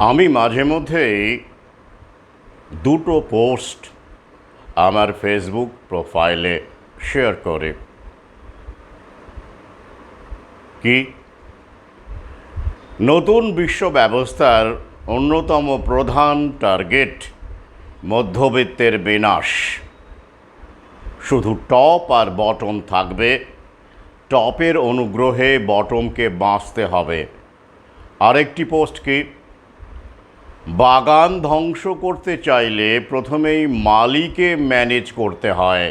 আমি মাঝে মধ্যেই দুটো পোস্ট আমার ফেসবুক প্রোফাইলে শেয়ার করি। কি? নতুন বিশ্ব ব্যবস্থার অন্যতম প্রধান টার্গেট মধ্যবিত্তের বিনাশ। শুধু টপ আর বটম থাকবে, টপের অনুগ্রহে বটমকে বাঁচতে হবে। আরেকটি পোস্ট কি? বাগান ধ্বংস করতে চাইলে প্রথমেই মালিকে ম্যানেজ করতে হয়।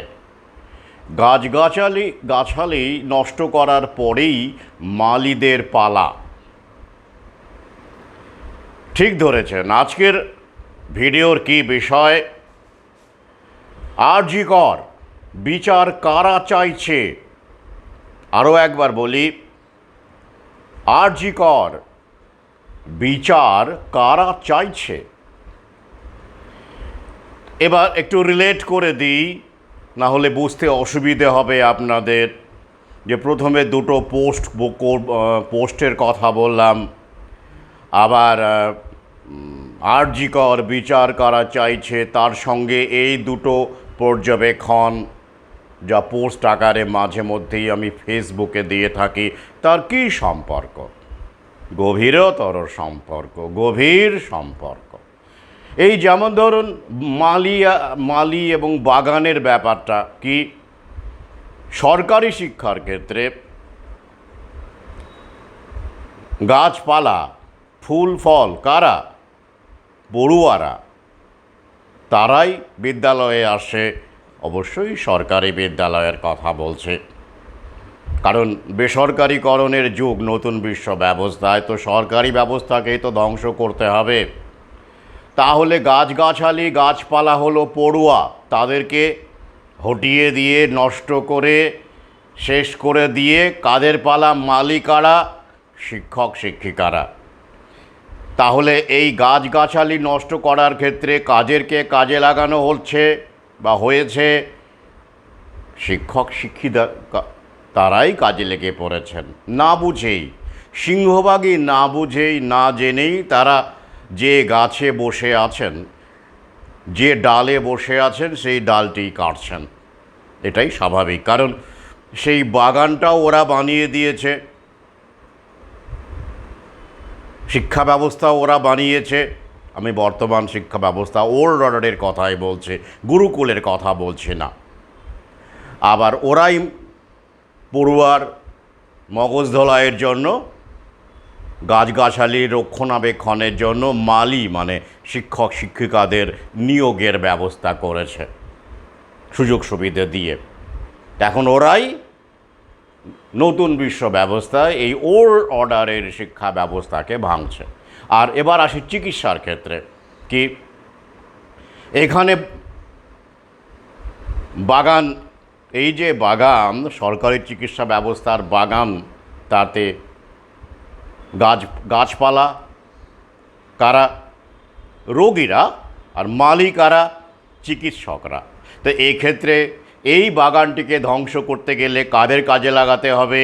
গাছালি নষ্ট করার পরেই মালিদের পালা। ঠিক ধরেছেন। আজকের ভিডিওর কি বিষয়? আরজি কর বিচার কারা চাইছে? আরও একবার বলি, আরজি কর বিচার কারা চাইছে? এবার একটু রিলেট করে দিই, না হলে বুঝতে অসুবিধে হবে আপনাদের। যে প্রথমে দুটো পোস্টের কথা বললাম, আবার আরজি কর বিচার কারা চাইছে, তার সঙ্গে এই দুটো পর্যবেক্ষণ যা পোস্ট আকারে মাঝে মধ্যেই আমি ফেসবুকে দিয়ে থাকি, তার কী সম্পর্ক? গভীরতর সম্পর্ক, গভীর সম্পর্ক। এই যেমন ধরুন মালি এবং বাগানের ব্যাপারটা কি? সরকারি শিক্ষার ক্ষেত্রে গাছপালা, ফুল ফল কারা? পড়ুয়ারা। তারাই বিদ্যালয়ে আসে। অবশ্যই সরকারি বিদ্যালয়ের কথা বলছে, কারণ বেসরকারিকরণের যুগ নতুন বিশ্ব ব্যবস্থায়, তো সরকারি ব্যবস্থাকেই তো ধ্বংস করতে হবে। তাহলে গাছগাছালি গাছপালা হলো পড়ুয়া, তাদেরকে হটিয়ে দিয়ে, নষ্ট করে, শেষ করে দিয়ে কাদের পালা? মালিকারা, শিক্ষক শিক্ষিকারা। তাহলে এই গাছগাছালি নষ্ট করার ক্ষেত্রে কাদেরকে কাজে লাগানো হচ্ছে বা হয়েছে? শিক্ষক শিক্ষিকা, তারাই কাজে লেগে পড়েছেন না বুঝেই, সিংহভাগই না বুঝেই, না জেনেই তারা যে গাছে বসে আছেন, যে ডালে বসে আছেন, সেই ডালটি কাটছেন। এটাই স্বাভাবিক, কারণ সেই বাগানটাও ওরা বানিয়ে দিয়েছে, শিক্ষা ব্যবস্থাও ওরা বানিয়েছে। আমি বর্তমান শিক্ষা ব্যবস্থা ওল্ড অর্ডারের কথাই বলছি, গুরুকুলের কথা বলছি না। আবার ওরাই পড়ুয়ার মগজ ধোলাইয়ের জন্য, গাছগাছালি রক্ষণাবেক্ষণের জন্য মালি মানে শিক্ষক শিক্ষিকাদের নিয়োগের ব্যবস্থা করেছে সুযোগ সুবিধা দিয়ে। এখন ওরাই নতুন বিশ্ব ব্যবস্থায় এই ওল্ড অর্ডারের শিক্ষা ব্যবস্থাকে ভাঙছে। আর এবার আসি চিকিৎসার ক্ষেত্রে। কি? এখানে বাগান, এই যে বাগান, সরকারি চিকিৎসা ব্যবস্থার বাগান, তাতে গাছপালা কারা? রোগীরা। আর মালিকারা? চিকিৎসকরা। তো এই ক্ষেত্রে এই বাগানটিকে ধ্বংস করতে গেলে কাদের কাজে লাগাতে হবে?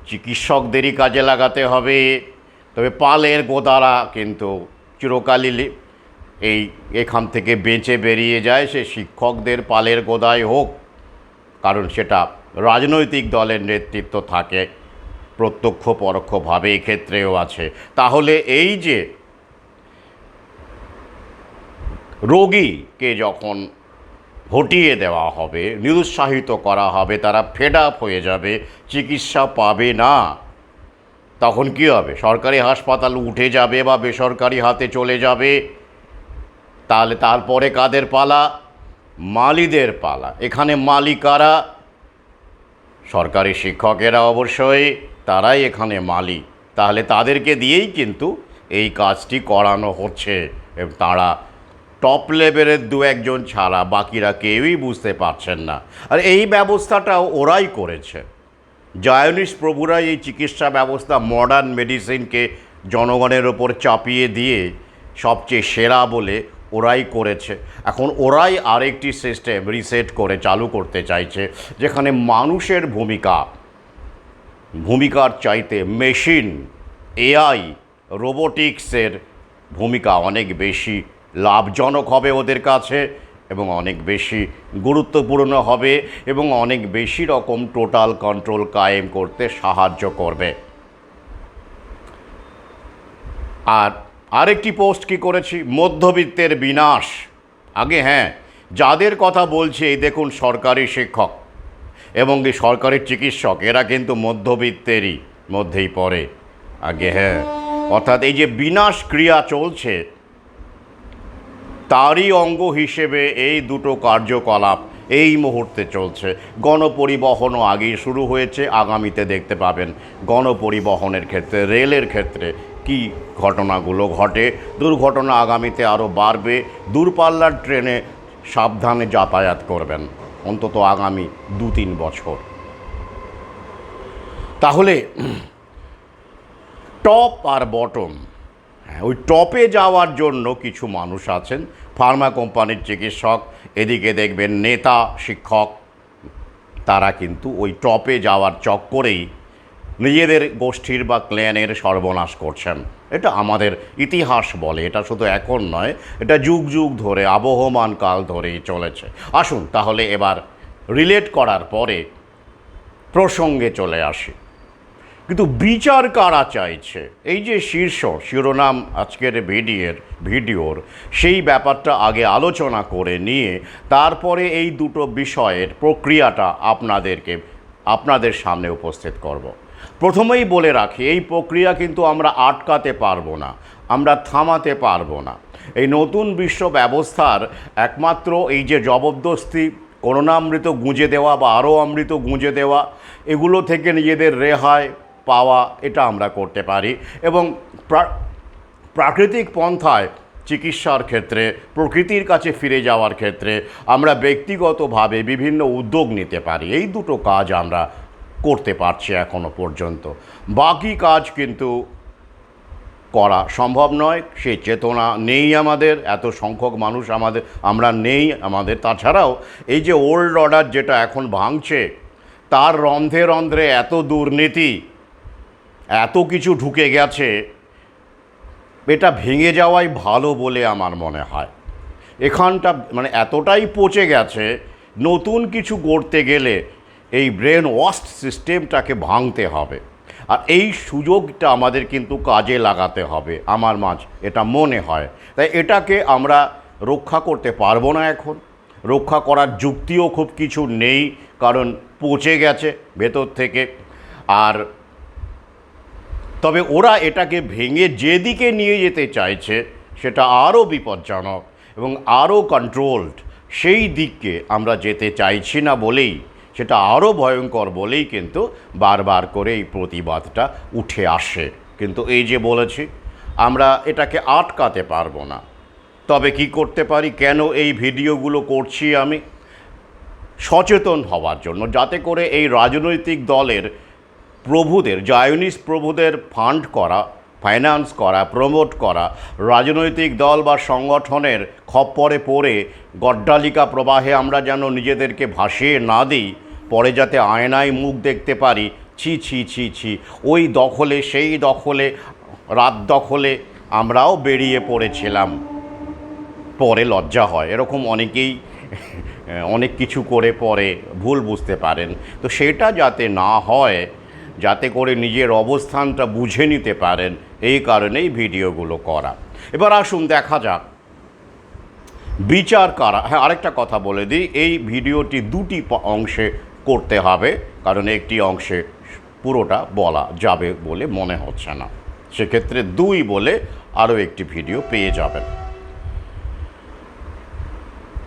চিকিৎসকদেরই কাজে লাগাতে হবে। তবে পালের গোদারা কিন্তু চিরকালই এখান থেকে বেঁচে বেরিয়ে যায়, সে শিক্ষকদের পালের গোদায় হোক, কারণ সেটা রাজনৈতিক দলের নেতৃত্ব থাকে প্রত্যক্ষ পরোক্ষভাবে, এক্ষেত্রেও আছে। তাহলে এই যে রোগীকে যখন হটিয়ে দেওয়া হবে, নিরুৎসাহিত করা হবে, তারা ফেড আপ হয়ে যাবে, চিকিৎসা পাবে না, তখন কী হবে? সরকারি হাসপাতাল উঠে যাবে বা বেসরকারি হাতে চলে যাবে। তাহলে তারপরে কাদের পালা? মালিদের পালা। এখানে মালিকারা? সরকারি শিক্ষকেরা অবশ্যই, তারাই এখানে মালি। তাহলে তাদেরকে দিয়েই কিন্তু এই কাজটি করানো হচ্ছে, এবং তারা টপ লেভেলের দু একজন ছাড়া বাকিরা কেউই বুঝতে পারছেন না। আর এই ব্যবস্থাটাও ওরাই করেছে। জায়নিস্ট প্রভুরা এই চিকিৎসা ব্যবস্থা, মডার্ন মেডিসিনকে জনগণের ওপর চাপিয়ে দিয়ে সবচেয়ে সেরা বলে ওরাই করেছে। এখন ওরাই আরেকটি সিস্টেম রিসেট করে চালু করতে চাইছে, যেখানে মানুষের ভূমিকার চাইতে মেশিন, এআই, রোবোটিক্সের ভূমিকা অনেক বেশি লাভজনক হবে ওদের কাছে এবং অনেক বেশি গুরুত্বপূর্ণ হবে এবং অনেক বেশি রকম টোটাল কন্ট্রোল কায়েম করতে সাহায্য করবে। আর আরেকটি পোস্ট কি করেছি, মধ্যবিত্তের বিনাশ। আগে হ্যাঁ, যাদের কথা বলছি এই দেখুন, সরকারি শিক্ষক এবং এই সরকারি চিকিৎসক, এরা কিন্তু মধ্যবিত্তেরই মধ্যেই পড়ে। আগে হ্যাঁ, অর্থাৎ এই যে বিনাশ ক্রিয়া চলছে তারই অঙ্গ হিসেবে এই দুটো কার্যকলাপ এই মুহূর্তে চলছে। গণপরিবহনও আগেই শুরু হয়েছে, আগামীতে দেখতে পাবেন গণপরিবহনের ক্ষেত্রে, রেলের ক্ষেত্রে কি ঘটনাগুলো ঘটে। দুর্ঘটনা আগামীতে আরও বাড়বে। দূরপাল্লার ট্রেনে সাবধানে যাতায়াত করবেন অন্তত আগামী 2-3 বছর। তাহলে টপ আর বটম, হ্যাঁ, ওই টপে যাওয়ার জন্য কিছু মানুষ আছেন, ফার্মা কোম্পানির চিকিৎসক, এদিকে দেখবেন নেতা শিক্ষক, তারা কিন্তু ওই টপে যাওয়ার চক্করেই নিজেদের গোষ্ঠীর বা ক্ল্যানের সর্বনাশ করছেন। এটা আমাদের ইতিহাস বলে, এটা শুধু এখন নয়, এটা যুগ যুগ ধরে, আবহমান কাল ধরেই চলেছে। আসুন তাহলে এবার রিলেট করার পরে প্রসঙ্গে চলে আসি। কিন্তু বিচার কারা চাইছে, এই যে শিরোনাম আজকের ভিডিওর সেই ব্যাপারটা আগে আলোচনা করে নিয়ে তারপরে এই দুটো বিষয়ের প্রক্রিয়াটা আপনাদের সামনে উপস্থিত করব। প্রথমেই বলে রাখি, এই প্রক্রিয়া কিন্তু আমরা আটকাতে পারবো না, আমরা থামাতে পারবো না। এই নতুন বিশ্ব ব্যবস্থার একমাত্র এই যে জবরদস্তি, করুণামৃত গুঁজে দেওয়া বা আরও অমৃত গুঁজে দেওয়া, এগুলো থেকে নিজেদের রেহাই পাওয়া, এটা আমরা করতে পারি। এবং প্রাকৃতিক পন্থায় চিকিৎসার ক্ষেত্রে, প্রকৃতির কাছে ফিরে যাওয়ার ক্ষেত্রে আমরা ব্যক্তিগতভাবে বিভিন্ন উদ্যোগ নিতে পারি। এই দুটো কাজ আমরা করতে পারছি এখনো পর্যন্ত। বাকি কাজ কিন্তু করা সম্ভব নয়, সেই চেতনা নেই আমাদের, এত সংখ্যক মানুষ আমরা নেই আমাদের। তাছাড়াও এই যে ওল্ড অর্ডার যেটা এখন ভাঙছে, তার রন্ধ্রে রন্ধ্রে এত দুর্নীতি, এত কিছু ঢুকে গেছে, এটা ভেঙে যাওয়াই ভালো বলে আমার মনে হয়। এখানটা মানে এতটাই পচে গেছে, নতুন কিছু গড়তে গেলে এই ব্রেন ওয়াশ সিস্টেমটাকে ভাঙতে হবে। আর এই সুযোগটা আমাদের কিন্তু কাজে লাগাতে হবে, আমার এটা মনে হয়। তাই এটাকে আমরা রক্ষা করতে পারবো না এখন, রক্ষা করার যুক্তিও খুব কিছু নেই, কারণ পচে গেছে ভেতর থেকে। আর তবে ওরা এটাকে ভেঙে যেদিকে নিয়ে যেতে চাইছে সেটা আরও বিপজ্জনক এবং আরও কন্ট্রোলড, সেই দিককে আমরা যেতে চাইছি না বলেই, সেটা আরও ভয়ঙ্কর বলেই কিন্তু বারবার করে এই প্রতিবাদটা উঠে আসে। কিন্তু এই যে বলেছি, আমরা এটাকে আটকাতে পারবো না। তবে কি করতে পারি, কেন এই ভিডিওগুলো করছি আমি? সচেতন হওয়ার জন্য, যাতে করে এই রাজনৈতিক দলের প্রভুদের, জায়নিস্ট প্রভুদের ফান্ড করা, ফাইন্যান্স করা, প্রমোট করা রাজনৈতিক দল বা সংগঠনের খপ্পরে পড়ে গড্ডালিকা প্রবাহে আমরা যেন নিজেদেরকে ভাসিয়ে না দিই, পরে যাতে আয়নায় মুখ দেখতে পারি, ছি ছি ছি ছি, ওই দখলে, সেই দখলে, রাত দখলে আমরাও বেরিয়ে পড়েছিলাম, পরে লজ্জা হয়। এরকম অনেকেই অনেক কিছু করে পরে ভুল বুঝতে পারেন। তো সেটা যাতে না হয়, যাতে করে নিজের অবস্থানটা বুঝে নিতে পারেন, এই কারণেই ভিডিওগুলো করা। এবার আসুন দেখা যাক বিচার কারা। হ্যাঁ, আরেকটা কথা বলে দিই, এই ভিডিওটি দুটি অংশে করতে হবে, কারণ একটি অংশে পুরোটা বলা যাবে বলে মনে হচ্ছে না, সেক্ষেত্রে 2 বলে আরও একটি ভিডিও পেয়ে যাবেন।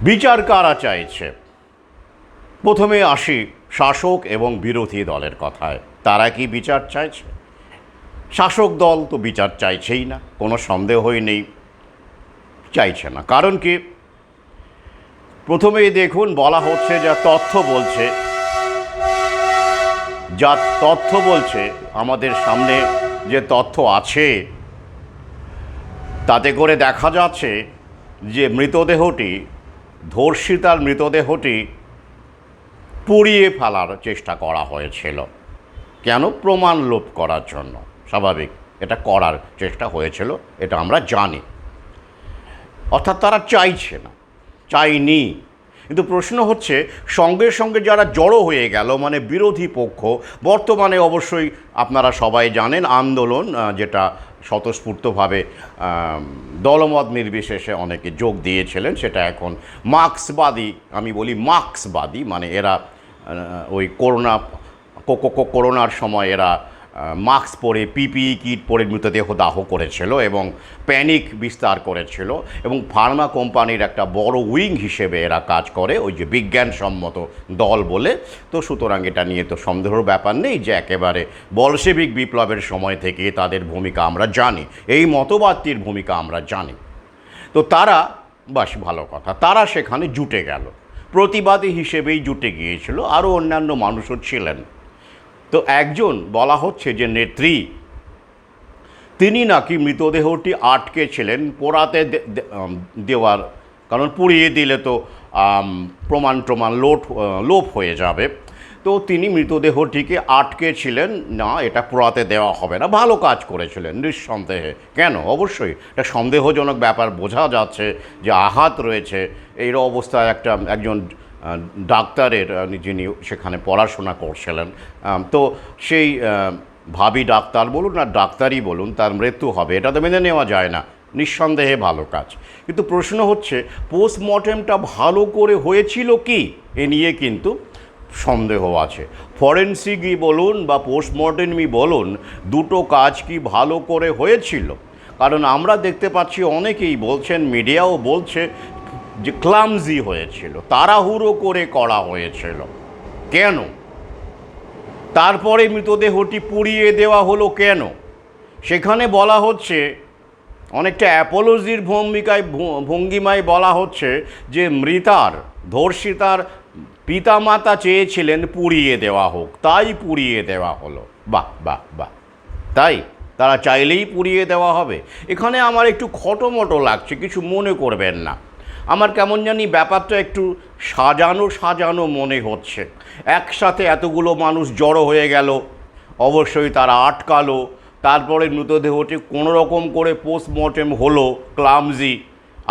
বিচার কারা চাইছে? প্রথমে আসি শাসক এবং বিরোধী দলের কথায়। তারা কি বিচার চাইছে? শাসক দল তো বিচার চাইছেই না, কোনো সন্দেহই নেই, চাইছে না। কারণ কি? প্রথমেই দেখুন, বলা হচ্ছে যা তথ্য বলছে, আমাদের সামনে যে তথ্য আছে তাতে করে দেখা যাচ্ছে যে ধর্ষিতার মৃতদেহটি পুড়িয়ে ফেলার চেষ্টা করা হয়েছিল। কেন? প্রমাণ লোপ করার জন্য, স্বাভাবিক। এটা করার চেষ্টা হয়েছিল, এটা আমরা জানি। অর্থাৎ তারা চাইছে না, চাইনি। কিন্তু প্রশ্ন হচ্ছে সঙ্গে সঙ্গে যারা জড়ো হয়ে গেল, মানে বিরোধী পক্ষ, বর্তমানে অবশ্যই আপনারা সবাই জানেন আন্দোলন যেটা স্বতঃস্ফূর্তভাবে দলমত নির্বিশেষে অনেকে যোগ দিয়েছিলেন, সেটা এখন মার্ক্সবাদী, আমি বলি মার্ক্সবাদী, মানে এরা ওই করোনার সময় এরা মাস্ক পরে পিপিই কিট পরে মৃতদেহ দাহ করেছিল এবং প্যানিক বিস্তার করেছিল, এবং ফার্মা কোম্পানির একটা বড় উইং হিসেবে এরা কাজ করে, ওই যে বিজ্ঞানসম্মত দল বলে। তো সুতরাং এটা নিয়ে তো সন্দেহের ব্যাপার নেই যে একেবারে বলশেবিক বিপ্লবের সময় থেকে তাদের ভূমিকা আমরা জানি, এই মতবাদটির ভূমিকা আমরা জানি। তো তারা, বাস ভালো কথা, তারা সেখানে জুটে গেল, প্রতিবাদী হিসেবেই জুটে গিয়েছিল, আরও অন্যান্য মানুষও ছিলেন। তো একজন বলা হচ্ছে যে নেত্রী, তিনি নাকি মৃতদেহটি আটকে ছিলেন পোড়াতে দেওয়ার, কারণ পুড়িয়ে দিলে তো প্রমাণ লোপ হয়ে যাবে। তো তিনি মৃতদেহটিকে আটকে ছিলেন, না এটা পোড়াতে দেওয়া হবে না। ভালো কাজ করেছিলেন নিঃসন্দেহে, কেন, অবশ্যই এটা সন্দেহজনক ব্যাপার, বোঝা যাচ্ছে যে আঘাত রয়েছে। এই অবস্থায় একজন ডাক্তারের, যিনি সেখানে পড়াশোনা করছিলেন, তো সেই ভাবি ডাক্তার বলুন আর ডাক্তারই বলুন, তার মৃত্যু হবে, এটা তো মেনে নেওয়া যায় না, নিঃসন্দেহে ভালো কাজ। কিন্তু প্রশ্ন হচ্ছে পোস্টমর্টেমটা ভালো করে হয়েছিল কি, এ নিয়ে কিন্তু সন্দেহ আছে। ফরেন্সিকই বলুন বা পোস্টমর্টেমই বলুন, দুটো কাজ কি ভালো করে হয়েছিল? কারণ আমরা দেখতে পাচ্ছি অনেকেই বলছেন, মিডিয়াও বলছে যে ক্লামজি হয়েছিল, তাড়াহুড়ো করে করা হয়েছিল। কেন? তারপরে মৃতদেহটি পুড়িয়ে দেওয়া হলো কেন? সেখানে বলা হচ্ছে, অনেকটা অ্যাপোলজির ভঙ্গিমায় বলা হচ্ছে যে ধর্ষিতার পিতামাতা চেয়েছিলেন পুড়িয়ে দেওয়া হোক, তাই পুড়িয়ে দেওয়া হলো। বাহ বাহ বাহ, তাই তারা চাইলেই পুড়িয়ে দেওয়া হবে? এখানে আমার একটু খটোমটো লাগছে, কিছু মনে করবেন না। আমার কেমন জানি ব্যাপারটা একটু সাজানো মনে হচ্ছে। একসাথে এতগুলো মানুষ জড়ো হয়ে গেল, অবশ্যই তারা আটকালো, তারপরে মৃতদেহটি কোনো রকম করে পোস্টমর্টেম হলো, ক্লামজি,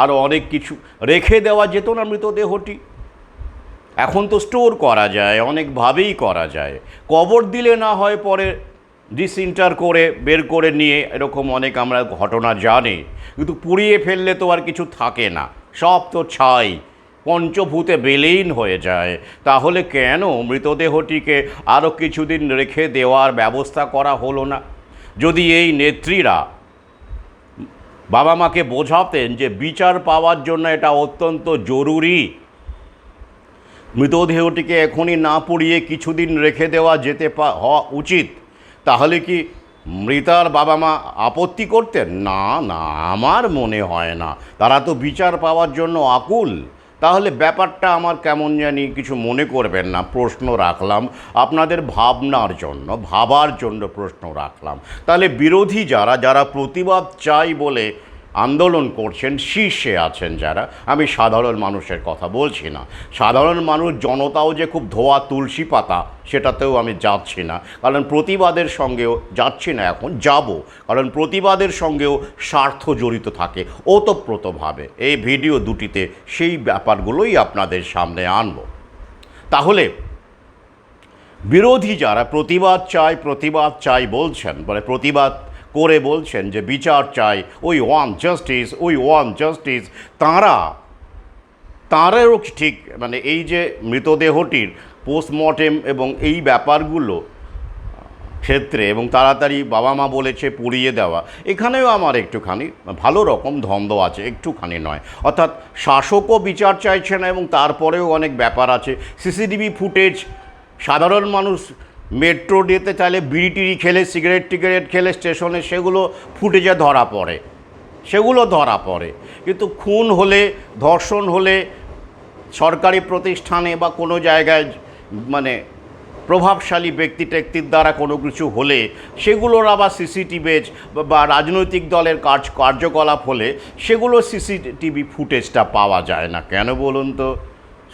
আরও অনেক কিছু রেখে দেওয়া যেত না মৃতদেহটি? এখন তো স্টোর করা যায়, অনেকভাবেই করা যায়, কবর দিলে না হয় পরে ডিসইন্টার করে বের করে নিয়ে, এরকম অনেক আমরা ঘটনা জানি। কিন্তু পুড়িয়ে ফেললে তো আর কিছু থাকে না, সব তো ছাই, পঞ্চভূতে বিলীন হয়ে যায়। তাহলে কেন মৃতদেহটিকে আরও কিছুদিন রেখে দেওয়ার ব্যবস্থা করা হলো না? যদি এই নেত্রীরা বাবা মাকে বোঝাতেন যে বিচার পাওয়ার জন্য এটা অত্যন্ত জরুরি, মৃতদেহটিকে এখনই না পুড়িয়ে কিছুদিন রেখে দেওয়া হওয়া উচিত, তাহলে কি মৃতার বাবা মা আপত্তি করতেন? না না, আমার মনে হয় না। তারা তো বিচার পাওয়ার জন্য আকুল। তাহলে ব্যাপারটা আমার কেমন জানি, কিছু মনে করবেন না, প্রশ্ন রাখলাম আপনাদের ভাবার জন্য প্রশ্ন রাখলাম। তাহলে বিরোধী যারা প্রতিবাদ চাই বলে আন্দোলন করছেন, শীর্ষে আছেন যারা, আমি সাধারণ মানুষের কথা বলছি না, সাধারণ মানুষ জনতাও যে খুব ধোয়া তুলসী পাতা সেটাতেও আমি যাচ্ছি না, কারণ প্রতিবাদের সঙ্গেও যাচ্ছি না, এখন যাব, কারণ প্রতিবাদের সঙ্গেও স্বার্থ জড়িত থাকে ওতপ্রোতভাবে। এই ভিডিও দুটিতে সেই ব্যাপারগুলোই আপনাদের সামনে আনব। তাহলে বিরোধী যারা প্রতিবাদ চাই বলছেন, মানে প্রতিবাদ করে বলছেন যে বিচার চাই, উই ওয়ান্ট জাস্টিস, তাঁরাও ঠিক, মানে এই যে মৃতদেহটির পোস্টমর্টেম এবং এই ব্যাপারগুলো ক্ষেত্রে, এবং তাড়াতাড়ি বাবা মা বলেছে পুড়িয়ে দেওয়া, এখানেও আমার একটুখানি ভালো রকম দ্বন্দ্ব আছে, একটুখানি নয়। অর্থাৎ শাসকও বিচার চাইছে না, এবং তারপরেও অনেক ব্যাপার আছে। সিসিটিভি ফুটেজ, সাধারণ মানুষ মেট্রো যেতে চাইলে বিড়ি টিড়ি খেলে, সিগারেট টিগারেট খেলে স্টেশনে, সেগুলো ফুটেজে ধরা পড়ে। কিন্তু খুন হলে, ধর্ষণ হলে, সরকারি প্রতিষ্ঠানে বা কোনো জায়গায়, মানে প্রভাবশালী ব্যক্তির দ্বারা কোনো কিছু হলে, সেগুলোর আবার সিসিটিভি বা রাজনৈতিক দলের কার্যকলাপ হলে সেগুলো সিসিটিভি ফুটেজটা পাওয়া যায় না কেন বলুন তো?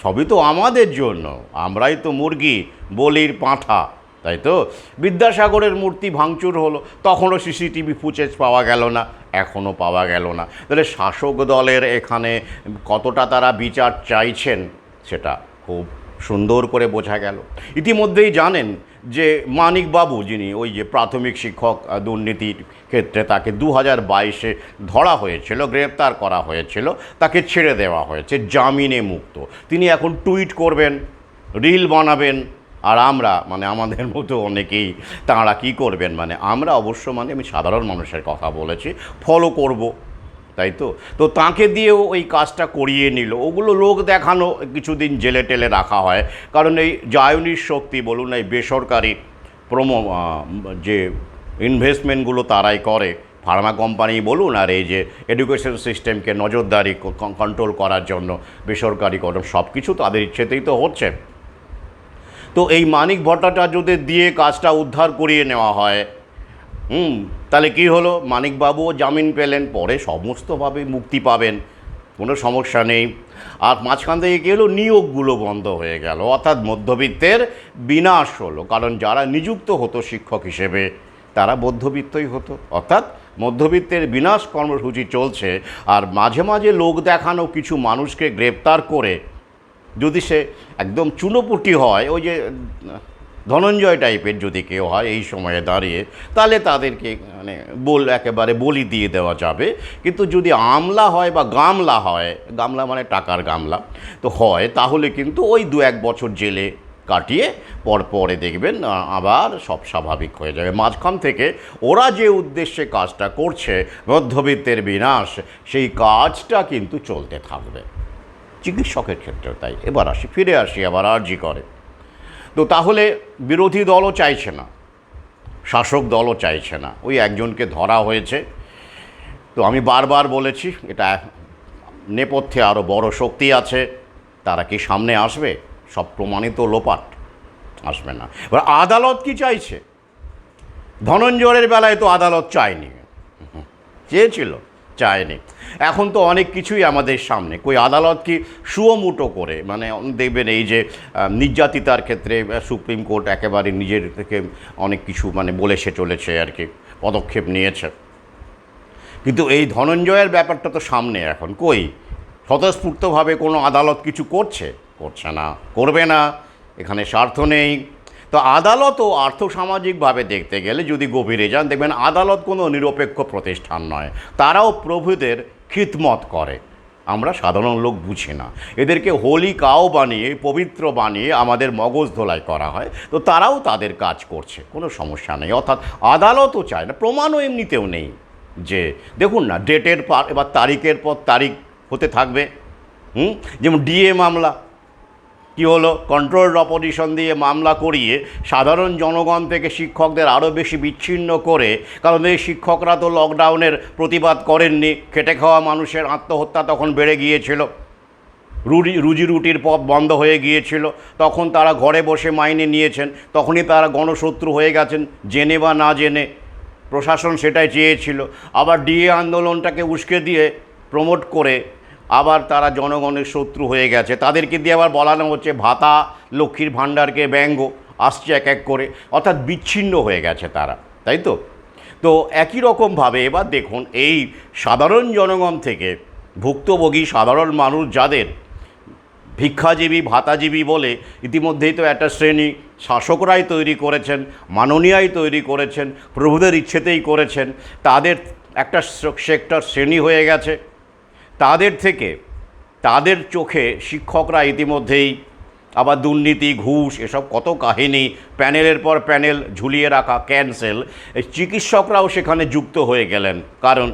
সবই তো আমাদের জন্য, আমরাই তো মুরগি, বলির পাঁঠা, তাই তো? বিদ্যাসাগরের মূর্তি ভাঙচুর হলো, তখনও সিসিটিভি ফুটেজ পাওয়া গেল না, এখনও পাওয়া গেল না। তাহলে শাসক দলের এখানে কতটা তারা বিচার চাইছেন সেটা খুব সুন্দর করে বোঝা গেল। ইতিমধ্যেই জানেন যে মানিকবাবু, যিনি ওই যে প্রাথমিক শিক্ষক দুর্নীতির ক্ষেত্রে তাকে 2022-এ ধরা হয়েছিল, গ্রেপ্তার করা হয়েছিল, তাকে ছেড়ে দেওয়া হয়েছে জামিনে মুক্ত। তিনি এখন টুইট করবেন, রিল বানাবেন, আর আমরা মানে আমাদের মতো অনেকেই তাঁরা কী করবেন, মানে আমরা অবশ্য মানে আমি সাধারণ মানুষের কথা বলেছি, ফলো করব, তাই তো? তো তাঁকে দিয়েও ওই কাজটা করিয়ে নিল। ওগুলো লোক দেখানো, কিছুদিন জেলে টেলে রাখা হয়, কারণ এই জায়নির শক্তি বলুন, এই বেসরকারি যে ইনভেস্টমেন্টগুলো তারাই করে, ফার্মা কোম্পানি বলুন, আর এই যে এডুকেশন সিস্টেমকে নজরদারি কন্ট্রোল করার জন্য বেসরকারিকরণ, সব কিছু তাদের ইচ্ছেতেই তো হচ্ছে। তো এই মানিক ভট্টাচার্যদের দিয়ে কাজটা উদ্ধার করিয়ে নেওয়া হয়। তাহলে কি হলো, মানিকবাবুও জামিন পেলেন, পরে সমস্তভাবে মুক্তি পাবেন, কোনো সমস্যা নেই। আর মাঝখান থেকে কী হলো, নিয়োগগুলো বন্ধ হয়ে গেল, অর্থাৎ মধ্যবিত্তের বিনাশ হলো। কারণ যারা নিযুক্ত হতো শিক্ষক হিসেবে তারা মধ্যবিত্তই হতো, অর্থাৎ মধ্যবিত্তের বিনাশ কর্মসূচি চলছে। আর মাঝে মাঝে লোক দেখানো কিছু মানুষকে গ্রেপ্তার করে, যদি সে একদম চুনোপুটি হয়, ওই যে ধনঞ্জয় টাইপের যদি কেউ হয় এই সময়ে দাঁড়িয়ে, তাহলে তাদেরকে মানে একেবারে বলি দিয়ে দেওয়া যাবে। কিন্তু যদি আমলা হয় বা গামলা হয়, গামলা মানে টাকার গামলা তো হয়, তাহলে কিন্তু ওই 2-1 বছর জেলে কাটিয়ে পরে দেখবেন আবার সব স্বাভাবিক হয়ে যাবে। মাঝখান থেকে ওরা যে উদ্দেশ্যে কাজটা করছে, মধ্যবিত্তের বিনাশ, সেই কাজটা কিন্তু চলতে থাকবে। চিকিৎসকের ক্ষেত্রেও তাই। এবার ফিরে আসি আবার আরজি করে। তো তাহলে বিরোধী দলও চাইছে না, শাসক দলও চাইছে না, ওই একজনকে ধরা হয়েছে। তো আমি বারবার বলেছি, এটা নেপথ্যে আরও বড় শক্তি আছে, তারা কি সামনে আসবে? সব প্রমাণিত লোপাট, আসবে না। এবার আদালত কি চাইছে? ধনঞ্জয়ের বেলায় তো আদালত চায়নি, চেয়েছিল, চায়নি। এখন তো অনেক কিছুই আমাদের সামনে, কই আদালত কি সুয়মুটো করে, মানে দেখবেন এই যে নির্যাতিতার ক্ষেত্রে সুপ্রিম কোর্ট একেবারে নিজের থেকে অনেক কিছু মানে বলে সে চলেছে আর কি, পদক্ষেপ নিয়েছে। কিন্তু এই ধনঞ্জয়ের ব্যাপারটা তো সামনে, এখন কই স্বতঃস্ফূর্তভাবে কোনো আদালত কিছু করছে না, করবে না, এখানে স্বার্থ নেই। তো আদালতও আর্থসামাজিকভাবে দেখতে গেলে যদি গভীরে যান, দেখবেন আদালত কোনো নিরপেক্ষ প্রতিষ্ঠান নয়, তারাও প্রভুদের খিদমত করে। আমরা সাধারণ লোক বুঝি না, এদেরকে হোলি কাও বানিয়ে, পবিত্র বানিয়ে আমাদের মগজ ধোলাই করা হয়। তো তারাও তাদের কাজ করছে, কোনো সমস্যা নেই। অর্থাৎ আদালতও চায় না, প্রমাণও এমনিতেও নেই যে, দেখুন না, ডেটের পর এবার তারিখের পর তারিখ হতে থাকবে। যেমন ডিএ মামলা কি হলো, কন্ট্রোলড অপোজিশন দিয়ে মামলা করিয়ে সাধারণ জনগণ থেকে শিক্ষকদের আরও বেশি বিচ্ছিন্ন করে, কারণ এই শিক্ষকরা তো লকডাউনের প্রতিবাদ করেননি, খেটে খাওয়া মানুষের আত্মহত্যা তখন বেড়ে গিয়েছিল, রুজি রুটির পথ বন্ধ হয়ে গিয়েছিল, তখন তারা ঘরে বসে মাইনে নিয়েছেন, তখনই তারা গণশত্রু হয়ে গেছেন, জেনে বা না জেনে। প্রশাসন সেটাই চেয়েছিল। আবার ডিএ আন্দোলনটাকে উস্কে দিয়ে প্রমোট করে আবার তারা জনগণের শত্রু হয়ে গেছে, তাদেরকে দিয়ে আবার বলানো হচ্ছে ভাতা, লক্ষ্মীর ভাণ্ডারকে ব্যঙ্গ আসছে এক এক করে, অর্থাৎ বিচ্ছিন্ন হয়ে গেছে তারা, তাই তো? তো একই রকমভাবে এবার দেখুন, এই সাধারণ জনগণ থেকে ভুক্তভোগী সাধারণ মানুষ, যাদের ভিক্ষাজীবী, ভাতাজীবী বলে ইতিমধ্যেই তো একটা শ্রেণী শাসকরাই তৈরি করেছেন, মাননীয়াই তৈরি করেছেন, প্রভুদের ইচ্ছেতেই করেছেন, তাদের একটা সেক্টর শ্রেণী হয়ে গেছে। তাদের থেকে, তাদের চোখে শিক্ষকরা ইতিমধ্যেই আবার দুর্নীতি, ঘুষ, এসব কত কাহিনী, প্যানেলের পর প্যানেল ঝুলিয়ে রাখা, ক্যান্সেল। এই চিকিৎসকরাও সেখানে যুক্ত হয়ে গেলেন, কারণ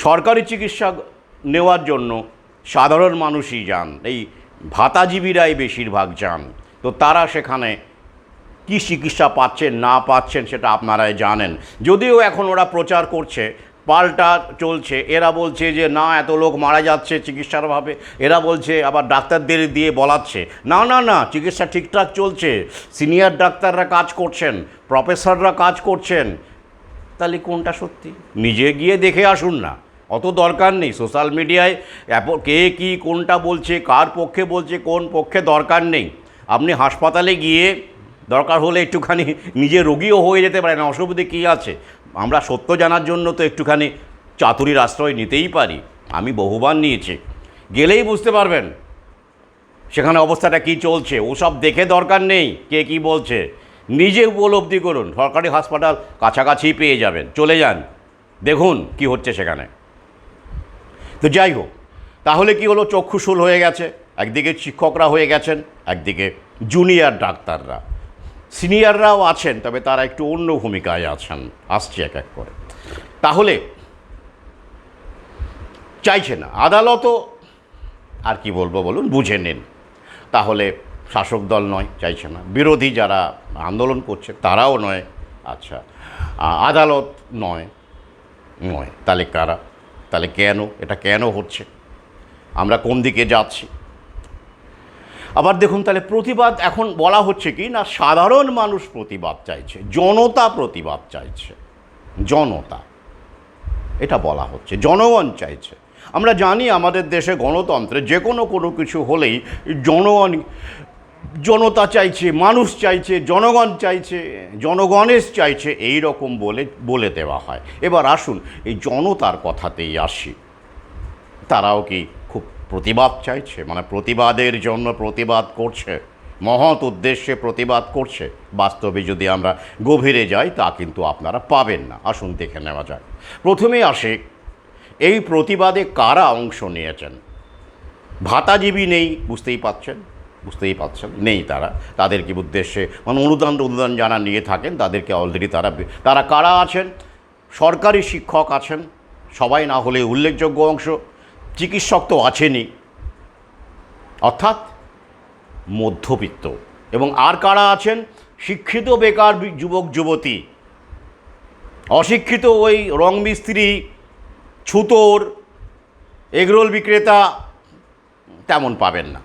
সরকারি চিকিৎসা নেওয়ার জন্য সাধারণ মানুষই যান, এই ভাতাজীবীরাই বেশিরভাগ যান। তো তারা সেখানে কি চিকিৎসা পাচ্ছেন না পাচ্ছেন সেটা আপনারাই জানেন। যদিও এখন ওরা প্রচার করছে, পাল্টা চলছে, এরা বলছে যে না, এত লোক মারা যাচ্ছে চিকিৎসার অভাবে, এরা বলছে আবার ডাক্তারদের দিয়ে বলাচ্ছে না না না, চিকিৎসা ঠিকঠাক চলছে, সিনিয়র ডাক্তাররা কাজ করছেন, প্রফেসররা কাজ করছেন। তাহলে কোনটা সত্যি? নিজে গিয়ে দেখে আসুন না, অত দরকার নেই। সোশ্যাল মিডিয়ায় কে কী কোনটা বলছে, কার পক্ষে বলছে, কোন পক্ষে, দরকার নেই। আপনি হাসপাতালে গিয়ে দরকার হলে একটুখানি নিজে রোগীও হয়ে যেতে পারে না, অসুবিধে কী আছে? আমরা সত্য জানার জন্য তো একটুখানি চাতুরির আশ্রয় নিতেই পারি। আমি বহুবার নিয়েছি, গেলেই বুঝতে পারবেন সেখানে অবস্থাটা কী চলছে। ওসব দেখে দরকার নেই কে কী বলছে, নিজে উপলব্ধি করুন। সরকারি হাসপাতাল কাছাকাছিই পেয়ে যাবেন, চলে যান, দেখুন কি হচ্ছে সেখানে। তো যাই হোক, তাহলে কি হলো, চক্ষুশূল হয়ে গেছে, একদিকে শিক্ষকরা হয়ে গেছেন, একদিকে জুনিয়র ডাক্তাররা, সিনিয়ররাও আছেন, তবে তারা একটু অন্য ভূমিকায় আছেন, আসছে এক এক করে। তাহলে চাইছে না আদালতও, আর কি বলবো বলুন, বুঝে নিন। তাহলে শাসক দল নয়, চাইছে না, বিরোধী যারা আন্দোলন করছে তারাও নয়, আচ্ছা আদালত নয়, নয়, তাহলে কারা? তাহলে কেন এটা কেন হচ্ছে, আমরা কোন দিকে যাচ্ছি? আবার দেখুন, তাহলে প্রতিবাদ এখন বলা হচ্ছে কি না, সাধারণ মানুষ প্রতিবাদ চাইছে, জনতা প্রতিবাদ চাইছে, জনতা এটা বলা হচ্ছে, জনগণ চাইছে। আমরা জানি আমাদের দেশে গণতন্ত্রে যে কোনো কিছু হলেই জনতা চাইছে, মানুষ চাইছে, জনগণ চাইছে, জনগণের চাইছে, এই রকম বলে দেওয়া হয়। এবার আসুন এই জনতার কথাতেই আসি, তারাও কি খুব প্রতিবাদ চাইছে, মানে প্রতিবাদের জন্য প্রতিবাদ করছে, মহৎ উদ্দেশ্যে প্রতিবাদ করছে? বাস্তবে যদি আমরা গভীরে যাই তা কিন্তু আপনারা পাবেন না। আসুন দেখে নেওয়া যাক। প্রথমেই আসে এই প্রতিবাদে কারা অংশ নিয়েছেন। ভাতাজীবী নেই, বুঝতেই পাচ্ছেন নেই তারা, তাদেরকে উদ্দেশ্যে মানে অনুদান যারা নিয়ে থাকেন তাদেরকে অলরেডি তারা কারা আছেন? সরকারি শিক্ষক আছেন, সবাই না হলে উল্লেখযোগ্য অংশ, চিকিৎসক তো আছেনই, অর্থাৎ মধ্যবিত্ত। এবং আর কারা আছেন? শিক্ষিত বেকার যুবক যুবতী, অশিক্ষিত ওই রং মিস্ত্রি, ছুতোর, এগরোল বিক্রেতা তেমন পাবেন না।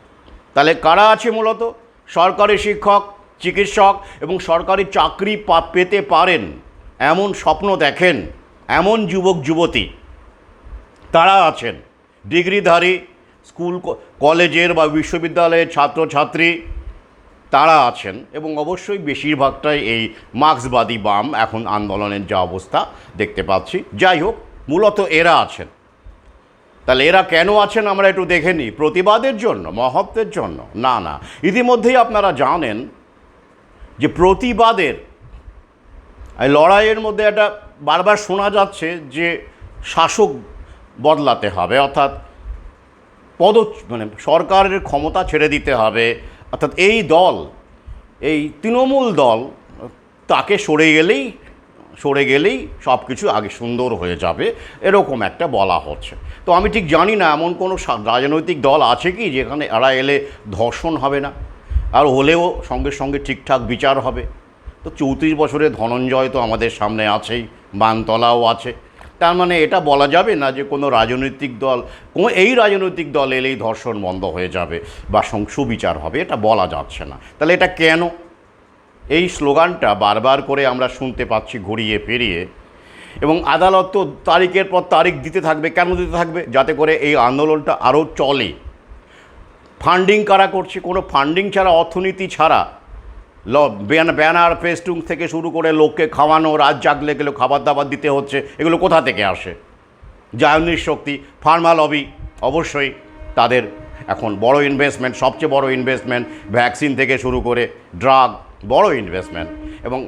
তাহলে কারা আছে মূলত? সরকারি শিক্ষক, চিকিৎসক এবং সরকারি চাকরি পেতে পারেন এমন স্বপ্ন দেখেন এমন যুবক যুবতী, তারা আছেন। ডিগ্রিধারী, স্কুল কলেজের বা বিশ্ববিদ্যালয়ের ছাত্রছাত্রী, তারা আছেন। এবং অবশ্যই বেশিরভাগটাই এই মার্ক্সবাদী বাম, এখন আন্দোলনের যা অবস্থা দেখতে পাচ্ছি। যাই হোক, মূলত এরা আছেন। তাহলে এরা কেন আছেন আমরা একটু দেখে নিই। প্রতিবাদের জন্য, মহত্বের জন্য? না, ইতিমধ্যেই আপনারা জানেন যে প্রতিবাদের লড়াইয়ের মধ্যে একটা বারবার শোনা যাচ্ছে যে শাসক বদলাতে হবে, অর্থাৎ মানে সরকারের ক্ষমতা ছেড়ে দিতে হবে, অর্থাৎ এই তৃণমূল দল তাকে সরে গেলেই সব কিছু আগে সুন্দর হয়ে যাবে, এরকম একটা বলা হচ্ছে। তো আমি ঠিক জানি না এমন কোনো রাজনৈতিক দল আছে কি যেখানে এরা এলে ধর্ষণ হবে না, আর হলেও সঙ্গে সঙ্গে ঠিকঠাক বিচার হবে। তো 34 বছরের ধনঞ্জয় তো আমাদের সামনে আছেই, বানতলাও আছে। তার মানে এটা বলা যাবে না যে কোনো এই রাজনৈতিক দল এলেই ধর্ষণ বন্ধ হয়ে যাবে বা সুবিচার হবে, এটা বলা যাচ্ছে না। তাহলে এটা কেন? এই স্লোগানটা বারবার করে আমরা শুনতে পাচ্ছি ঘুরিয়ে ফিরিয়ে, এবং আদালত তো তারিখের পর তারিখ দিতে থাকবে। কেন দিতে থাকবে? যাতে করে এই আন্দোলনটা আরও চলে। ফান্ডিং কারা করছে? কোনো ফান্ডিং ছাড়া, অর্থনীতি ছাড়া, ব্যানার ফেস্টুন থেকে শুরু করে লোককে খাওয়ানো, রাত জাগলে গেলেও খাবার দাবার দিতে হচ্ছে, এগুলো কোথা থেকে আসে? জায়নির শক্তি, ফার্মা লবি, অবশ্যই তাদের এখন বড় ইনভেস্টমেন্ট, সবচেয়ে বড় ইনভেস্টমেন্ট, ভ্যাকসিন থেকে শুরু করে ড্রাগ, বড় ইনভেস্টমেন্ট। এবং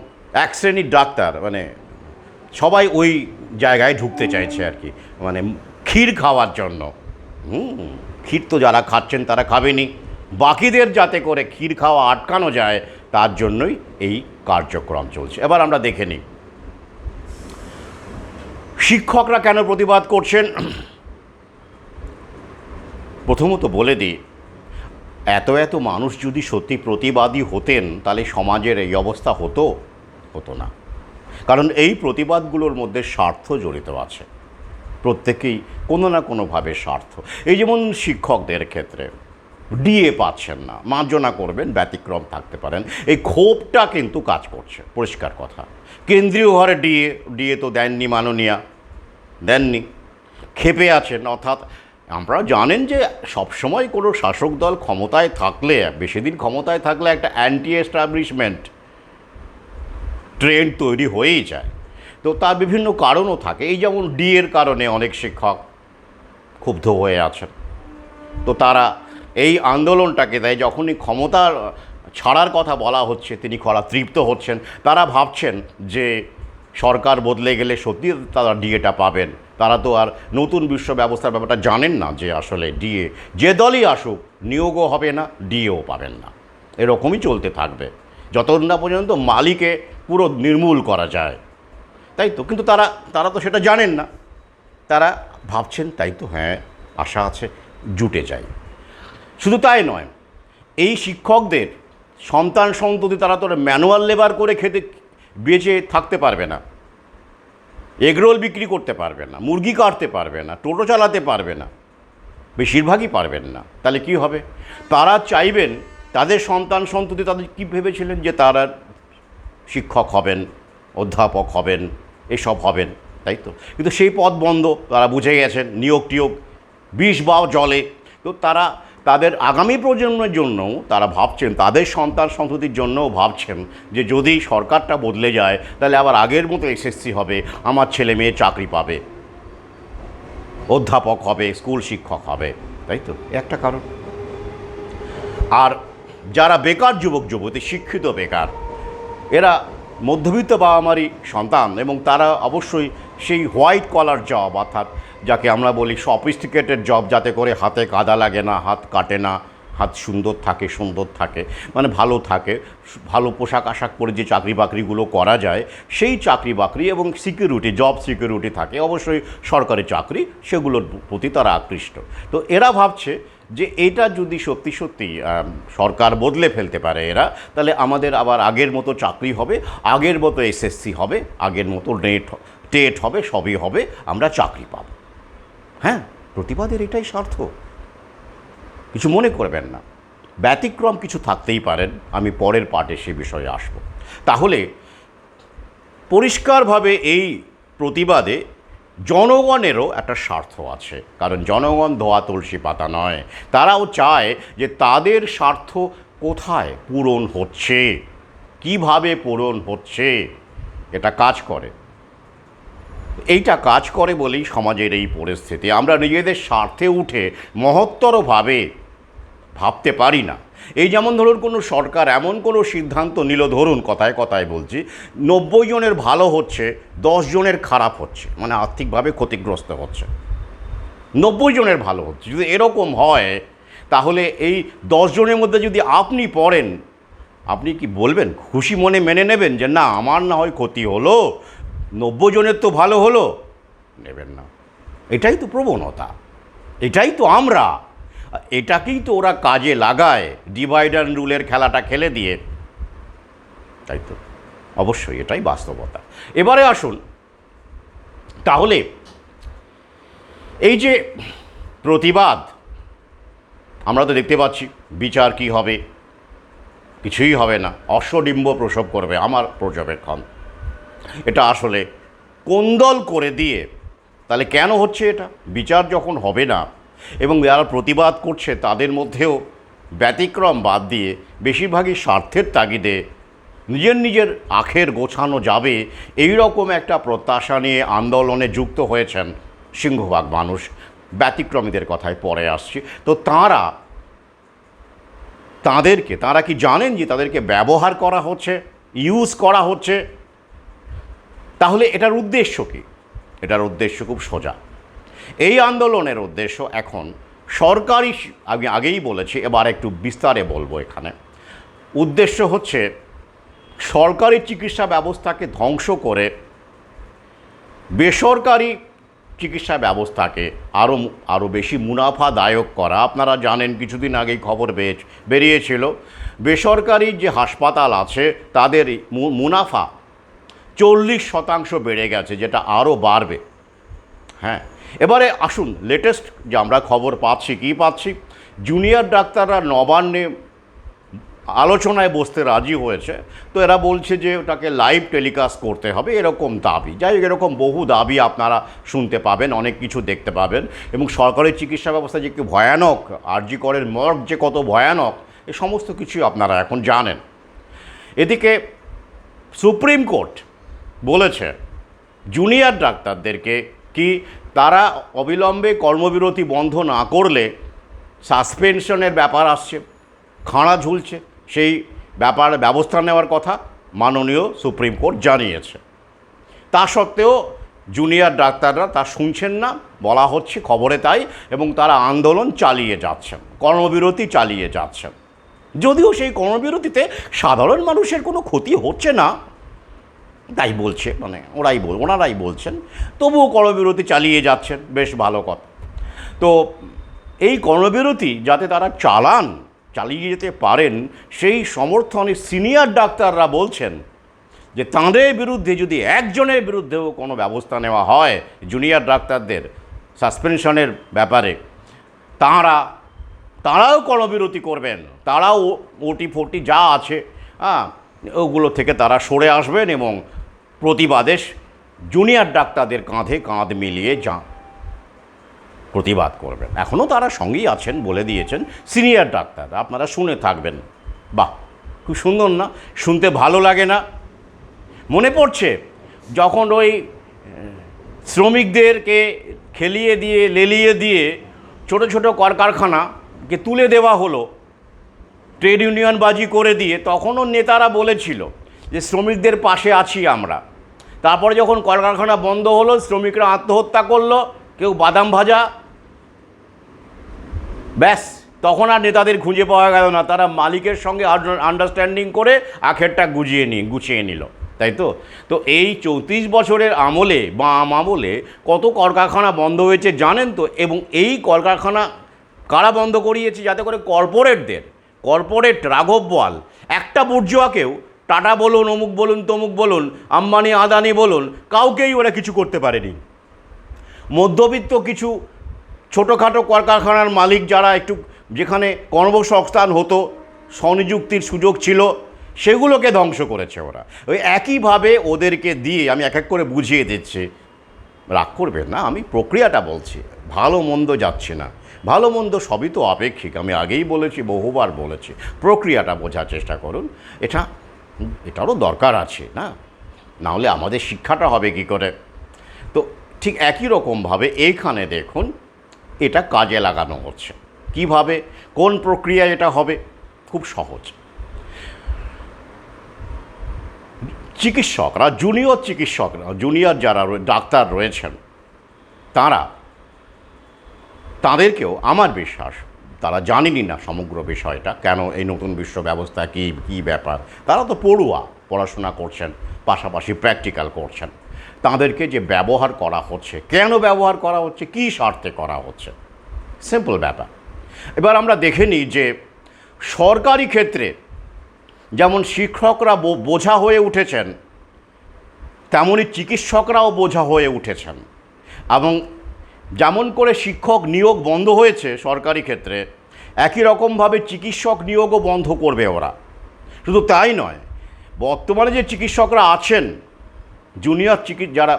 এক শ্রেণীর ডাক্তার, মানে সবাই ওই জায়গায় ঢুকতে চাইছে আর কি, মানে ক্ষীর খাওয়ার জন্য। ক্ষীর তো যারা খাচ্ছেন তারা খাবেনি, বাকিদের যাতে করে ক্ষীর খাওয়া আটকানো যায় তার জন্যই এই কার্যক্রম চলছে। এবার আমরা দেখে নিই শিক্ষকরা কেন প্রতিবাদ করছেন। প্রথমত বলে দিই, এত মানুষ যদি সত্যি প্রতিবাদী হতেন তাহলে সমাজের এই অবস্থা হতো না। কারণ এই প্রতিবাদগুলোর মধ্যে স্বার্থ জড়িত আছে, প্রত্যেকেই কোনো না কোনোভাবে স্বার্থ। এই যেমন শিক্ষকদের ক্ষেত্রে ডিএ পাচ্ছেন না, মার্জনা করবেন, ব্যতিক্রম থাকতে পারেন, এই ক্ষোভটা কিন্তু কাজ করছে, পরিষ্কার কথা। কেন্দ্রীয় হারে ডিএ তো দেননি, মাননীয়া দেননি, ক্ষেপে আছেন। অর্থাৎ আপনারা জানেন যে সবসময় কোনো শাসক দল ক্ষমতায় থাকলে, বেশি দিন ক্ষমতায় থাকলে একটা অ্যান্টি এস্টাবলিশমেন্ট ট্রেন্ড তৈরি হয়েই যায়। তো তার বিভিন্ন কারণও থাকে। এই যেমন ডিএর কারণে অনেক শিক্ষক ক্ষুব্ধ হয়ে আছেন। তো তারা এই আন্দোলনটাকে দেয়, যখনই ক্ষমতার ছাড়ার কথা বলা হচ্ছে তিনি খরা তৃপ্ত হচ্ছেন। তারা ভাবছেন যে সরকার বদলে গেলে সত্যি তারা ডিএটা পাবেন। তারা তো আর নতুন বিশ্ব ব্যবস্থার ব্যাপারটা জানেন না যে আসলে ডিএ যে দলই আসুক নিয়োগও হবে না, ডিএও পাবেন না। এরকমই চলতে থাকবে যতক্ষণ না পর্যন্ত মালিকে পুরো নির্মূল করা যায়, তাই তো? কিন্তু তারা তারা তো সেটা জানেন না। তারা ভাবছেন তাই তো, হ্যাঁ আশা আছে, জুটে যায়। শুধু তাই নয়, এই শিক্ষকদের সন্তান সন্ততি তারা তো ম্যানুয়াল লেবার করে খেতে বেঁচে থাকতে পারবে না, এগরোল বিক্রি করতে পারবে না, মুরগি কাটতে পারবে না, টোটো চালাতে পারবে না, বেশিরভাগই পারবেন না। তাহলে কি হবে? তারা চাইবেন তাদের সন্তান সন্ততি, তাদের কী ভেবেছিলেন যে তারা শিক্ষক হবেন, অধ্যাপক হবেন, এসব হবেন, তাই তো? কিন্তু সেই পদ বন্ধ, তারা বুঝে গেছেন, নিয়োগ টিয়োগ বিষ বাও জলে। তো তারা তাদের আগামী প্রজন্মের জন্যও তারা ভাবছেন, তাদের সন্তান সন্ততির জন্যও ভাবছেন যে যদি সরকারটা বদলে যায় তাহলে আবার আগের মতো এসএসসি হবে, আমার ছেলে মেয়ে চাকরি পাবে, অধ্যাপক হবে, স্কুল শিক্ষক হবে, তাই তো? একটা কারণ। আর যারা বেকার যুবক যুবতী, শিক্ষিত বেকার, এরা মধ্যবিত্ত বাবা মারই সন্তান, এবং তারা অবশ্যই সেই হোয়াইট কলার জব, অর্থাৎ যাকে আমরা বলি সফিস্টিকেটেড জব, যাতে করে হাতে কাদা লাগে না, হাত কাটে না, হাত সুন্দর থাকে, মানে ভালো থাকে, ভালো পোশাক আশাক পরে যে চাকরি বাকরিগুলো করা যায়, সেই চাকরি বাকরি এবং সিকিউরিটি, জব সিকিউরিটি থাকে, অবশ্যই সরকারি চাকরি, সেগুলোর প্রতি তারা আকৃষ্ট। তো এরা ভাবছে যে এটা যদি সত্যি সত্যি সরকার বদলে ফেলতে পারে এরা, তাহলে আমাদের আবার আগের মতো চাকরি হবে, আগের মতো এসএসসি হবে, আগের মতো টেট হবে, সবই হবে, আমরা চাকরি পাব। হ্যাঁ, প্রতিবাদের এটাই স্বার্থ, কিছু মনে করবেন না। ব্যতিক্রম কিছু থাকতেই পারেন, আমি পরের পার্টে সে বিষয়ে আসব। তাহলে পরিষ্কারভাবে এই প্রতিবাদে জনগণেরও একটা স্বার্থ আছে, কারণ জনগণ ধোয়া তুলসী পাতা নয়। তারাও চায় যে তাদের স্বার্থ কোথায় পূরণ হচ্ছে, কিভাবে পূরণ হচ্ছে, এটা কাজ করে। এইটা কাজ করে বলেই সমাজের এই পরিস্থিতি। আমরা নিজেদের স্বার্থে উঠে মহত্তরভাবে ভাবতে পারি না। এই যেমন ধরুন, কোনো সরকার এমন কোনো সিদ্ধান্ত নিল, ধরুন কথায় কথায় বলছি, 90 জনের ভালো হচ্ছে, 10 জনের খারাপ হচ্ছে, মানে আর্থিকভাবে ক্ষতিগ্রস্ত হচ্ছে, 90 জনের ভালো হচ্ছে। যদি এরকম হয় তাহলে এই 10 জনের মধ্যে যদি আপনি পড়েন, আপনি কি বলবেন? খুশি মনে মেনে নেবেন যে না, আমার না হয় ক্ষতি হলো, 90 জনের তো ভালো হলো? নেবেন না। এটাই তো প্রবণতা, এটাই তো আমরা, এটাকেই তো ওরা কাজে লাগায় ডিভাইড অ্যান্ড রুলের খেলাটা খেলে দিয়ে, তাই তো? অবশ্যই এটাই বাস্তবতা। এবারে আসুন তাহলে, এই যে প্রতিবাদ, আমরা তো দেখতে পাচ্ছি বিচার কি হবে, কিছুই হবে না, অশ্বডিম্ব প্রসব করবে আমার পর্যবেক্ষণ। এটা আসলে কোন্দল করে দিয়ে, তাহলে কেন হচ্ছে এটা? বিচার যখন হবে না এবং যারা প্রতিবাদ করছে তাদের মধ্যেও ব্যতিক্রম বাদ দিয়ে বেশিরভাগই স্বার্থের তাগিদে নিজের নিজের আখের গোছানো যাবে, এই রকম একটা প্রত্যাশা নিয়ে আন্দোলনে যুক্ত হয়েছেন সিংহভাগ মানুষ। ব্যতিক্রমীদের কথায় পরে আসছি। তো তারা কি জানেন যে তাদেরকে ব্যবহার করা হচ্ছে, ইউজ করা হচ্ছে? তাহলে এটার উদ্দেশ্য কী? এটার উদ্দেশ্য খুব সোজা। এই আন্দোলনের উদ্দেশ্য এখন সরকারি, আমি আগেই বলেছি, এবার একটু বিস্তারে বলবো এখানে। উদ্দেশ্য হচ্ছে সরকারি চিকিৎসা ব্যবস্থাকে ধ্বংস করে বেসরকারি চিকিৎসা ব্যবস্থাকে আরও বেশি মুনাফাদায়ক করা। আপনারা জানেন, কিছুদিন আগেই খবর বেরিয়েছিল, বেসরকারি যে হাসপাতাল আছে তাদের মুনাফা 40% বেড়ে গেছে, যেটা আরও বাড়বে। হ্যাঁ, এবারে আসুন, লেটেস্ট যে আমরা খবর পাচ্ছি, কী পাচ্ছি, জুনিয়র ডাক্তাররা নবান্নে আলোচনায় বসতে রাজি হয়েছে। তো এরা বলছে যে ওটাকে লাইভ টেলিকাস্ট করতে হবে, এরকম দাবি। যাই হোক, এরকম বহু দাবি আপনারা শুনতে পাবেন, অনেক কিছু দেখতে পাবেন। এবং সরকারি চিকিৎসা ব্যবস্থা যে কি ভয়ানক, আরজি করের মর্গ যে কত ভয়ানক, এ সমস্ত কিছুই আপনারা এখন জানেন। এদিকে সুপ্রিম কোর্ট বলেছে জুনিয়র ডাক্তারদেরকে কি তারা অবিলম্বে কর্মবিরতি বন্ধ না করলে সাসপেনশনের ব্যাপার আসছে, খাঁড়া ঝুলছে, সেই ব্যাপারে ব্যবস্থা নেওয়ার কথা মাননীয় সুপ্রিম কোর্ট জানিয়েছে। তা সত্ত্বেও জুনিয়র ডাক্তাররা তা শুনছেন না, বলা হচ্ছে খবরে তাই, এবং তারা আন্দোলন চালিয়ে যাচ্ছেন, কর্মবিরতি চালিয়ে যাচ্ছেন। যদিও সেই কর্মবিরতিতে সাধারণ মানুষের কোনো ক্ষতি হচ্ছে না তাই বলছে, মানে ওনারাই বলছেন, তবুও কর্মবিরতি চালিয়ে যাচ্ছেন, বেশ ভালো কথা। তো এই কর্মবিরতি যাতে তারা চালিয়ে যেতে পারেন সেই সমর্থনে সিনিয়র ডাক্তাররা বলছেন যে তাঁদের বিরুদ্ধে যদি একজনের বিরুদ্ধেও কোনো ব্যবস্থা নেওয়া হয় জুনিয়র ডাক্তারদের সাসপেনশনের ব্যাপারে, তাঁরাও কর্মবিরতি করবেন, তারাও ওটি যা আছে ওগুলো থেকে তারা সরে আসবেন এবং প্রতিবাদে জুনিয়র ডাক্তারদের কাঁধে কাঁধ মিলিয়ে প্রতিবাদ করবেন। এখনও তারা সঙ্গেই আছেন বলে দিয়েছেন সিনিয়র ডাক্তার, আপনারা শুনে থাকবেন। বাহ, খুব সুন্দর না? শুনতে ভালো লাগে না? মনে পড়ছে যখন ওই শ্রমিকদেরকে খেলিয়ে দিয়ে লেলিয়ে দিয়ে ছোট ছোট কলকারখানাকে তুলে দেওয়া হলো, ট্রেড ইউনিয়নবাজি করে দিয়ে, তখনও নেতারা বলেছিল যে শ্রমিকদের পাশে আছি আমরা। তারপরে যখন কলকারখানা বন্ধ হলো, শ্রমিকরা আত্মহত্যা করলো, কেউ বাদাম ভাজা, ব্যাস তখন আর নেতাদের খুঁজে পাওয়া গেল না। তারা মালিকের সঙ্গে আন্ডারস্ট্যান্ডিং করে আখেরটা গুছিয়ে নিল, তাই তো? তো এই 34 বছরের আমলে বা আমলে কত কলকারখানা বন্ধ হয়েছে জানেন তো? এবং এই কলকারখানা কারা বন্ধ করিয়েছে? যাতে করে কর্পোরেট রাঘব বোয়াল একটা বুর্জোয়াকেও, টাটা বলুন, অমুক বলুন, তমুক বলুন, আম্বানি আদানি বলুন, কাউকেই ওরা কিছু করতে পারেনি। মধ্যবিত্ত কিছু ছোটোখাটো কলকারখানার মালিক যারা একটু, যেখানে কর্মসংস্থান হতো, স্বনিযুক্তির সুযোগ ছিল, সেগুলোকে ধ্বংস করেছে ওরা। ওই একইভাবে ওদেরকে দিয়ে, আমি এক এক করে বুঝিয়ে দিচ্ছি, রাগ করবেন না, আমি প্রক্রিয়াটা বলছি, ভালো মন্দ যাচ্ছে না, ভালো মন্দ সবই তো আপেক্ষিক, আমি আগেই বলেছি, বহুবার বলেছি, প্রক্রিয়াটা বোঝার চেষ্টা করুন। এটারও দরকার আছে না, নাহলে আমাদের শিক্ষাটা হবে কি করে? তো ঠিক একই রকমভাবে এইখানে দেখুন, এটা কাজে লাগানো হচ্ছে কিভাবে, কোন প্রক্রিয়া এটা হবে? খুব সহজ। চিকিৎসকরা, জুনিয়র যারা ডাক্তার রয়েছেন, তাদেরকেও আমার বিশ্বাস তারা জানেনই না সমগ্র বিষয়টা, কেন এই নতুন বিশ্ব ব্যবস্থা কী ব্যাপার। তারা তো পড়াশোনা করছেন, পাশাপাশি প্র্যাকটিক্যাল করছেন। তাদেরকে যে ব্যবহার করা হচ্ছে, কেন ব্যবহার করা হচ্ছে, কী স্বার্থে করা হচ্ছে, সিম্পল ব্যাপার। এবার আমরা দেখে নিই যে সরকারি ক্ষেত্রে যেমন শিক্ষকরা বোঝা হয়ে উঠেছেন, তেমনই চিকিৎসকরাও বোঝা হয়ে উঠেছেন। এবং যেমন করে শিক্ষক নিয়োগ বন্ধ হয়েছে সরকারি ক্ষেত্রে, একই রকমভাবে চিকিৎসক নিয়োগও বন্ধ করবে ওরা। শুধু তাই নয়, বর্তমানে যে চিকিৎসকরা আছেন, জুনিয়র যারা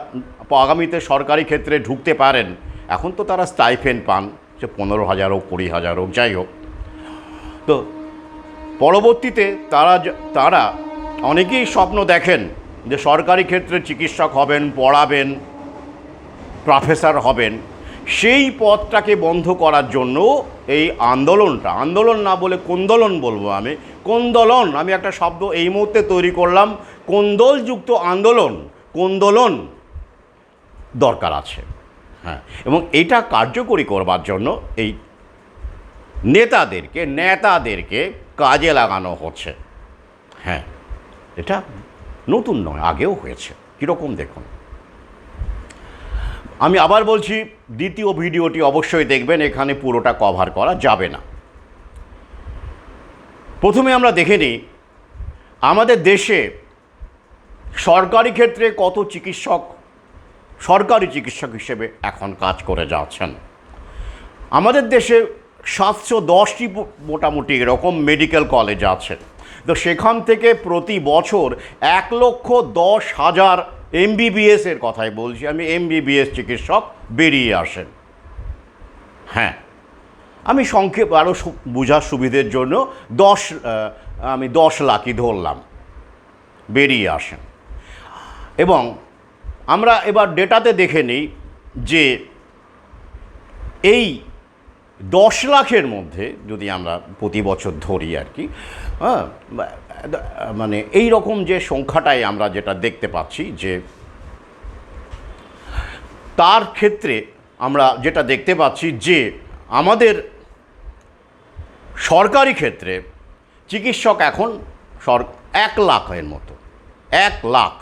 আগামীতে সরকারি ক্ষেত্রে ঢুকতে পারেন, এখন তো তারা স্টাইপেন্ড পান, সে 15,000 হোক, 20,000 হোক, যাই হোক। তো পরবর্তীতে তারা অনেকেই স্বপ্ন দেখেন যে সরকারি ক্ষেত্রে চিকিৎসক হবেন, পড়াবেন, প্রফেসর হবেন। সেই পথটাকে বন্ধ করার জন্য এই আন্দোলন না বলে কোন্দোলন বলবো আমি, আমি একটা শব্দ এই মুহূর্তে তৈরি করলাম, কোন্দলযুক্ত কোন্দোলন দরকার আছে। হ্যাঁ, এবং এটা কার্যকরী করবার জন্য এই নেতাদেরকে কাজে লাগানো হচ্ছে। হ্যাঁ, এটা নতুন নয়, আগেও হয়েছে। কীরকম দেখুন, আমি আবার বলছি, দ্বিতীয় ভিডিওটি অবশ্যই দেখবেন, এখানে পুরোটা কভার করা যাবে না। প্রথমে আমরা দেখে নিই আমাদের দেশে সরকারি ক্ষেত্রে কত সরকারি চিকিৎসক হিসেবে এখন কাজ করে যাচ্ছেন। আমাদের দেশে 710টি মোটামুটি এরকম মেডিকেল কলেজ আছে। তো সেখান থেকে প্রতি বছর 1,10,000 MBBS-এর কথাই বলছি আমি, MBBS চিকিৎসক বেরিয়ে আসেন। হ্যাঁ, আমি সংক্ষেপ আরও বোঝার সুবিধের জন্য আমি 10 লাখই ধরলাম। বেরিয়ে আসেন। এবং আমরা এবার ডেটাতে দেখে নিই যে এই 10 লাখের মধ্যে যদি আমরা প্রতি বছর ধরি আর কি, হ্যাঁ, মানে এই রকম যে সংখ্যাটাই আমরা যেটা দেখতে পাচ্ছি, যে তার ক্ষেত্রে আমরা যেটা দেখতে পাচ্ছি যে আমাদের সরকারি ক্ষেত্রে চিকিৎসক এখন 1 লাখের মতো, 1 লাখ,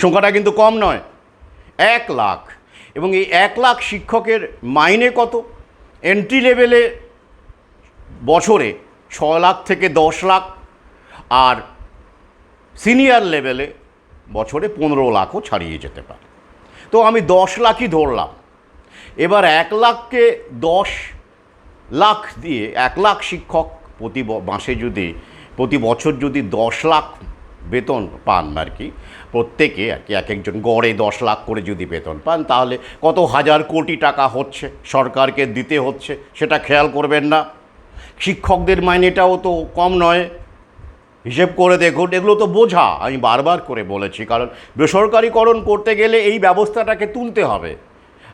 সংখ্যাটা কিন্তু কম নয়, 1 লাখ। এবং এই 1 লাখ শিক্ষকের মাইনে কত? এন্ট্রি লেভেলে বছরে 6 লাখ থেকে 10 লাখ, আর সিনিয়র লেভেলে বছরে 15 লাখও ছাড়িয়ে যেতে পারে। তো আমি 10 লাখই ধরলাম। এবার 1 লাখকে 10 লাখ দিয়ে 1 লাখ শিক্ষক প্রতি মাসে যদি, প্রতি বছর যদি 10 লাখ বেতন পান আর কি, প্রত্যেকে আর কি এক একজন গড়ে 10 লাখ করে যদি বেতন পান, তাহলে কত হাজার কোটি টাকা হচ্ছে সরকারকে দিতে হচ্ছে, সেটা খেয়াল করবেন না? শিক্ষকদের মাইনেটাও তো কম নয়, হিসেব করে দেখুন। এগুলো তো বোঝা, আমি বারবার করে বলেছি, কারণ বেসরকারিকরণ করতে গেলে এই ব্যবস্থাটাকে তুলতে হবে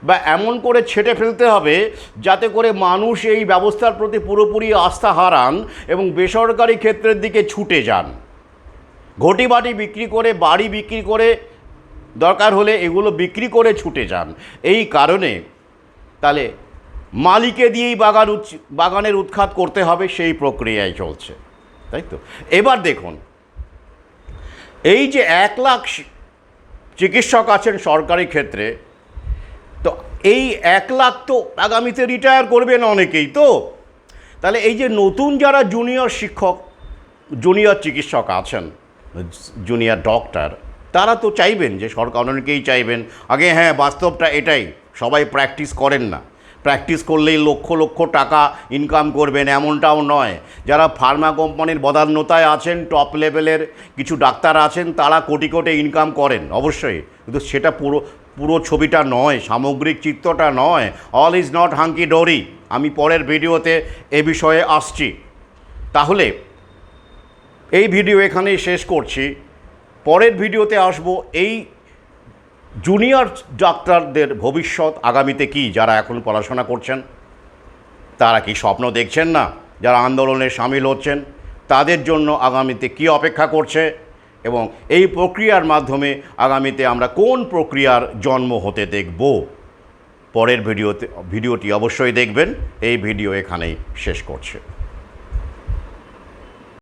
বা এমন করে ছেটে ফেলতে হবে যাতে করে মানুষ এই ব্যবস্থার প্রতি পুরোপুরি আস্থা হারান এবং বেসরকারি ক্ষেত্রের দিকে ছুটে যান, ঘটি বাটি বিক্রি করে, বাড়ি বিক্রি করে, দরকার হলে এগুলো বিক্রি করে ছুটে যান। এই কারণে তাহলে মালিকে দিয়েই বাগানের উৎখাত করতে হবে, সেই প্রক্রিয়ায় চলছে, তাই তো? এবার দেখুন, এই যে 1 লাখ চিকিৎসক আছেন সরকারি ক্ষেত্রে, তো এই 1 লাখ তো আগামীতে রিটায়ার করবেন অনেকেই, তো তাহলে এই যে নতুন যারা জুনিয়র চিকিৎসক আছেন, জুনিয়র ডক্টর, তারা তো চাইবেন যে সরকার, অনেকেই চাইবেন আগে, হ্যাঁ বাস্তবটা এটাই, সবাই প্র্যাকটিস করেন না, প্র্যাকটিস করলেই লক্ষ লক্ষ টাকা ইনকাম করবেন এমনটাও নয়। যারা ফার্মা কোম্পানির বদান্যতায় আছেন, টপ লেভেলের কিছু ডাক্তার আছেন, তারা কোটি কোটি ইনকাম করেন অবশ্যই, কিন্তু সেটা পুরো ছবিটা নয়, সামগ্রিক চিত্রটা নয়। অল ইজ নট হাঙ্কি ডোরি। আমি পরের ভিডিওতে এ বিষয়ে আসছি। তাহলে এই ভিডিও এখানেই শেষ করছি, পরের ভিডিওতে আসব এই জুনিয়র ডাক্তারদের ভবিষ্যৎ আগামীতে কি, যারা এখন পড়াশোনা করছেন, তারা কি স্বপ্ন দেখছেন না? যারা আন্দোলনে সামিল হচ্ছেন, তাদের জন্য আগামীতে কি অপেক্ষা করছে, এবং এই প্রক্রিয়ার মাধ্যমে আগামীতে আমরা কোন প্রক্রিয়ার জন্ম হতে দেখব। পরের ভিডিওটি অবশ্যই দেখবেন। এই ভিডিও এখানেই শেষ করছে।